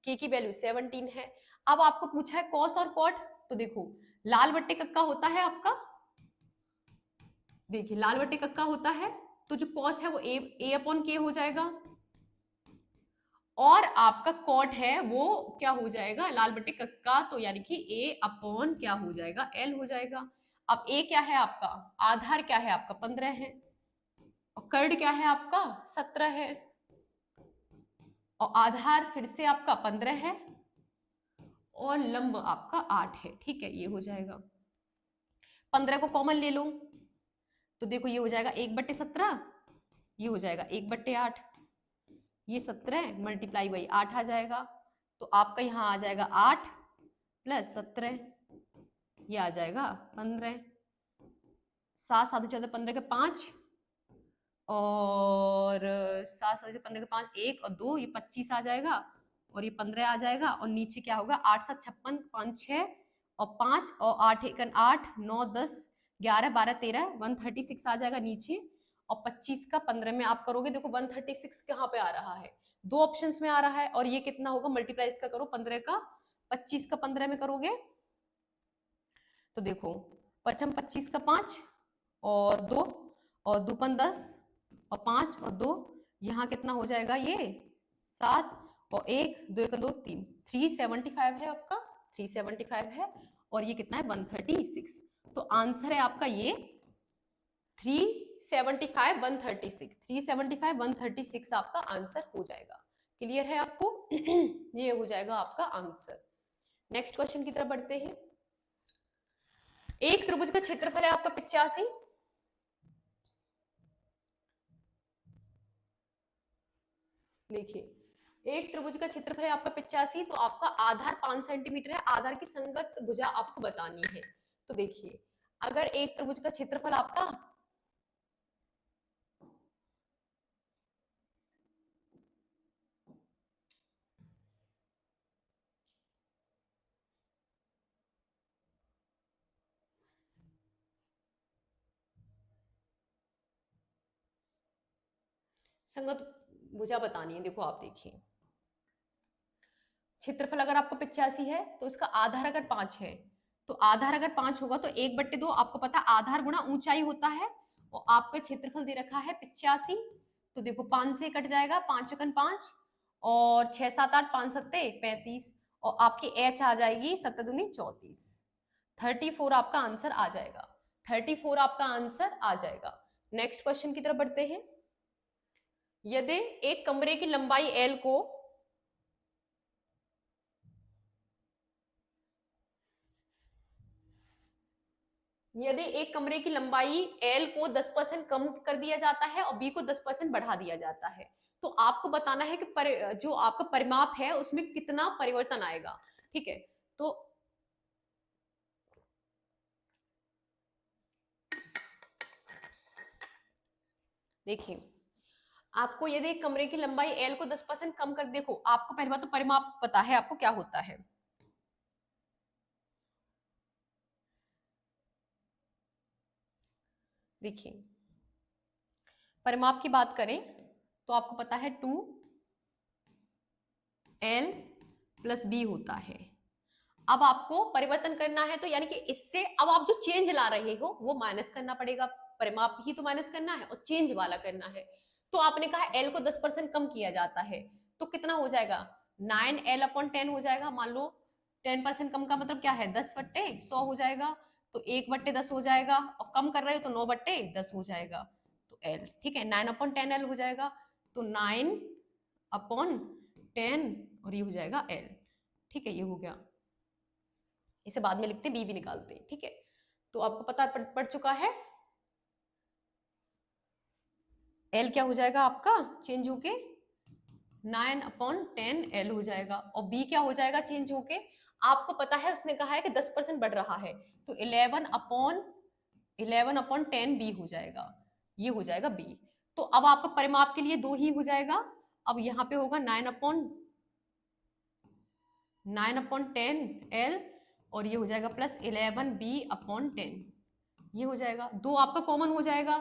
के की वैल्यू 17 है। अब आपको पूछा है कॉस और कॉट। तो देखो लाल बट्टे कक्का होता है आपका, देखिए लाल बट्टे कक्का होता है, तो जो कॉस है वो ए अपॉन के हो जाएगा, और आपका कॉट है वो क्या हो जाएगा? लाल बट्टे कक्का, तो यानी कि ए अपॉन क्या हो जाएगा? एल हो जाएगा। अब ए क्या है आपका? आधार क्या है आपका? 15 है। और कर्ण क्या है आपका? 17 है। और आधार फिर से आपका 15 है, और लंब आपका 8 है। ठीक है, ये हो जाएगा। 15 को कॉमन ले लो, तो देखो ये हो जाएगा 1/17, ये हो जाएगा 1/8, ये 17 मल्टीप्लाई बाई 8 आ जाएगा। तो आपका यहाँ आ जाएगा 8 प्लस 17, ये आ जाएगा 15, 7 7 14 15 के 5, और 7 7 15 के 5 1 और 2, ये 25 आ जाएगा, और ये 15 आ जाएगा। और नीचे क्या होगा? 8 7 56, 5 6 और 5 और 8 1 8 9 10 11 12 13, 136 आ जाएगा नीचे। और 25 का 15 में आप करोगे, देखो 136 कहाँ पे आ रहा है? दो ऑप्शंस में आ रहा है। और ये कितना होगा? मल्टीप्लाई इसका करो 15 का 25 का 15 में करोगे, तो देखो पचम 25 का 5 और 2, और दूपन 10 और 5 और 2, यहाँ कितना हो जाएगा? ये 7 और 1 2 1 2 3, 375 है आपका, 375 है। और ये कितना है? 136। तो आंसर है आपका ये 375 136, 375 136 आपका आंसर हो जाएगा। क्लियर है आपको? ये हो जाएगा आपका आंसर। नेक्स्ट क्वेश्चन की तरफ बढ़ते हैं। एक त्रिभुज का क्षेत्रफल है आपका 85। देखिए एक त्रिभुज का क्षेत्रफल है आपका 85, तो आपका आधार 5 सेंटीमीटर है। आधार की संगत भुजा आपको बतानी है। तो देखिए अगर एक त्रिभुज का क्षेत्रफल आपका संगत भुजा बतानी है। देखो आप देखिए क्षेत्रफल अगर आपको 85 है, तो इसका आधार अगर 5 है, तो आधार अगर 5 होगा तो 1/2 आपको पता आधार गुणा ऊंचाई होता है, और आपका क्षेत्रफल दे रखा है 85, तो देखो 5 से कट जाएगा, 5 चौकन 5 और 6 7 8 5 सत्ते 35 और आपकी एच आ जाएगी 7 दूनी 34। 34 आपका आंसर आ जाएगा, 34 आपका आंसर आ जाएगा। नेक्स्ट क्वेश्चन की तरफ बढ़ते हैं। यदि एक कमरे की लंबाई L को यदि एक कमरे की लंबाई L को 10% कम कर दिया जाता है और B को 10% बढ़ा दिया जाता है, तो आपको बताना है कि जो आपका परिमाप है उसमें कितना परिवर्तन आएगा। ठीक है, तो देखिए, आपको यदि एक कमरे की लंबाई L को 10% कम कर, देखो आपको पहली बात तो परिमाप पता है आपको क्या होता है। देखिए, परिमाप की बात करें तो आपको पता है 2L + B होता है। अब आपको परिवर्तन करना है, तो यानी कि इससे अब आप जो चेंज ला रहे हो वो माइनस करना पड़ेगा, परिमाप ही तो माइनस करना है और चेंज वाला करना है। तो आपने कहा L को 10% कम किया जाता है, तो कितना हो जाएगा, 9L/10 हो जाएगा। मान लो 10% कम का मतलब क्या है, 10/100 हो जाएगा, तो 1/10 हो जाएगा, और कम कर रहे हो तो 9/10 हो जाएगा, तो L। ठीक है, 9/10L हो जाएगा, तो 9/10 और ये हो जाएगा L। ठीक है, ये हो गया, इसे बाद में लिखते, बी भी निकालते। ठीक है, तो आपको पता पड़ चुका है एल क्या हो जाएगा आपका, चेंज होके 9/10L हो जाएगा, और बी क्या हो जाएगा चेंज होके, आपको पता है उसने कहा है कि 10% बढ़ रहा है, तो 11/10 बी हो जाएगा, ये हो जाएगा बी। तो अब आपका परिमाप के लिए 2 ही हो जाएगा, अब यहाँ पे होगा 9/10L और ये हो जाएगा प्लस 11B/10, ये हो जाएगा, 2 आपका कॉमन हो जाएगा।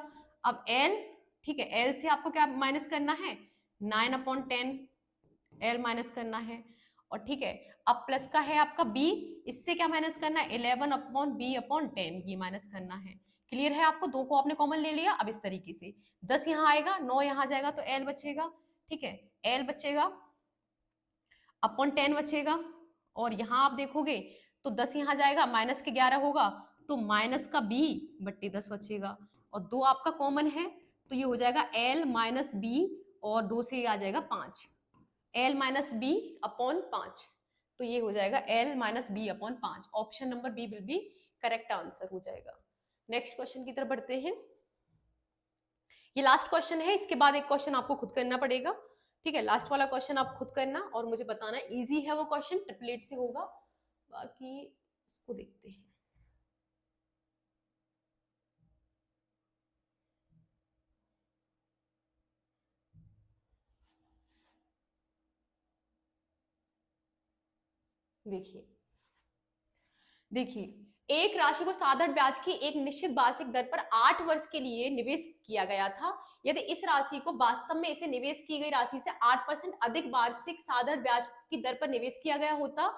अब L, ठीक है, L से आपको क्या माइनस करना है, 9/10L माइनस करना है, और ठीक है, अब प्लस का है आपका B, इससे क्या माइनस करना है, 11/B/10 ये माइनस करना है। क्लियर है आपको, 2 को आपने कॉमन ले लिया। अब इस तरीके से 10 यहाँ आएगा, 9 यहाँ जाएगा, तो L बचेगा। ठीक है, L बचेगा अपॉन 10 बचेगा, और यहां आप देखोगे तो 10 यहां जाएगा, माइनस के 11 होगा, तो माइनस का B/10 बचेगा, और 2 आपका कॉमन है, तो ये हो जाएगा L - B, और 2 से ये आ जाएगा 5, L - B/5, तो ये हो जाएगा L - B/5। Option number B will be correct answer हो जाएगा। नेक्स्ट क्वेश्चन की तरफ बढ़ते हैं। ये लास्ट क्वेश्चन है, इसके बाद एक क्वेश्चन आपको खुद करना पड़ेगा। ठीक है, लास्ट वाला क्वेश्चन आप खुद करना और मुझे बताना, इजी है वो क्वेश्चन, ट्रिपलेट से होगा, बाकी इसको देखते हैं। देखिए देखिए, एक राशि को साधारण ब्याज की एक निश्चित वार्षिक दर पर 8 वर्ष के लिए निवेश किया गया था। यदि इस राशि को वास्तव में इसे निवेश की गई राशि से 8% अधिक वार्षिक साधारण ब्याज की दर पर निवेश किया गया होता,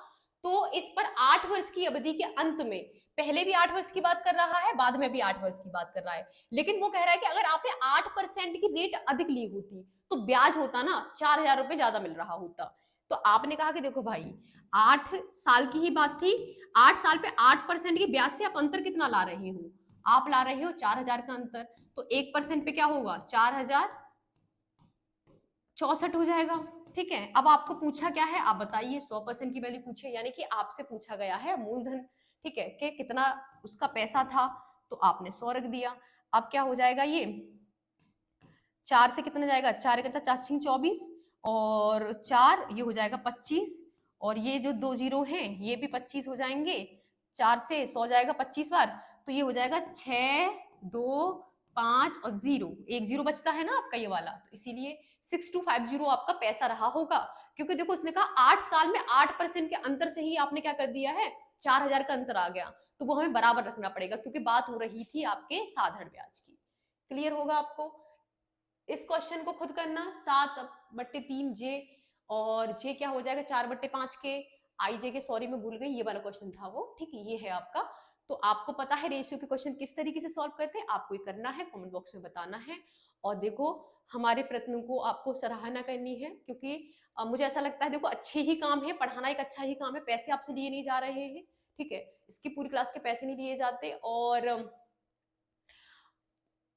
तो इस पर 8 वर्ष की अवधि के अंत में, पहले भी 8 वर्ष की बात कर रहा है, बाद में भी 8 वर्ष की बात कर रहा है, लेकिन वो कह रहा है कि अगर आपने 8% की रेट अधिक ली होती तो ब्याज होता ना 4,000 रुपए ज्यादा मिल रहा होता। तो आपने कहा कि देखो भाई, 8 साल की ही बात थी, 8 साल पे 8% की ब्याज से आप अंतर कितना ला रहे हो, आप ला रहे हो 4,000 का अंतर, तो 1% पे क्या होगा, 4,064 हो जाएगा। ठीक है, अब आपको पूछा क्या है, आप बताइए, 100% की वैल्यू पूछे, यानी कि आपसे पूछा गया है मूलधन। ठीक है, कि कितना उसका पैसा था, तो आपने 100 रख दिया। अब क्या हो जाएगा, ये 4 से कितना जाएगा, 4 का 4 24, और 4 ये हो जाएगा 25, और ये जो 2 जीरो हैं ये भी 25 हो जाएंगे, 4 से 100 जाएगा 25 बार, तो ये हो जाएगा 6 2 5 और 0, एक जीरो बचता है ना आपका ये वाला, तो इसीलिए 6250 आपका पैसा रहा होगा। क्योंकि देखो उसने कहा 8 साल में 8% के अंतर से ही आपने क्या कर दिया है, 4,000 का अंतर आ गया, तो वो हमें बराबर रखना पड़ेगा, क्योंकि बात हो रही थी आपके साधारण ब्याज की। क्लियर होगा आपको। इस क्वेश्चन को खुद करना, 7/3 जे, और जे क्या हो जाएगा 4/5 के, आई जे के, सॉरी मैं भूल गई, ये वाला क्वेश्चन था वो। ठीक है, ये है आपका। तो आपको पता है रेशियो के क्वेश्चन किस तरीके से सॉल्व करते हैं, आपको ये करना है, कमेंट बॉक्स में बताना है। और देखो हमारे प्रयत्नों को आपको सराहना करनी है, क्योंकि मुझे ऐसा लगता है देखो अच्छे ही काम है, पढ़ाना एक अच्छा ही काम है, पैसे आपसे लिए नहीं जा रहे हैं, ठीक है, इसकी पूरी क्लास के पैसे नहीं लिए जाते। और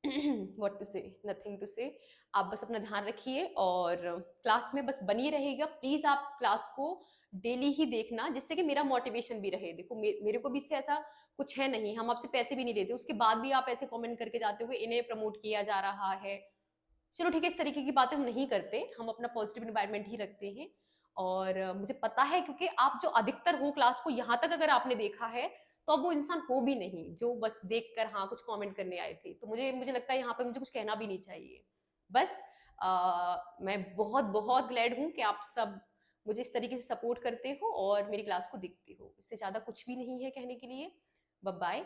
व्हाट टू से, नथिंग टू से। आप बस अपना ध्यान रखिए और क्लास में बस बनी रहेगा। प्लीज आप क्लास को डेली ही देखना, जिससे कि मेरा मोटिवेशन भी रहे। देखो मेरे को भी इससे ऐसा कुछ है नहीं, हम आपसे पैसे भी नहीं लेते, उसके बाद भी आप ऐसे कमेंट करके जाते हो कि इन्हें प्रमोट किया जा रहा है। चलो ठीक है, इस तरीके की बातें हम नहीं करते, हम अपना पॉजिटिव एनवायरनमेंट ही रखते हैं। और मुझे पता है, क्योंकि आप जो अधिकतर हो क्लास को यहाँ तक अगर आपने देखा है, तो अब वो इंसान हो भी नहीं जो बस देखकर हाँ कुछ कमेंट करने आए थे। तो मुझे मुझे लगता है यहाँ पे मुझे कुछ कहना भी नहीं चाहिए। बस मैं बहुत बहुत ग्लैड हूँ कि आप सब मुझे इस तरीके से सपोर्ट करते हो और मेरी क्लास को देखते हो। इससे ज्यादा कुछ भी नहीं है कहने के लिए। Bye bye.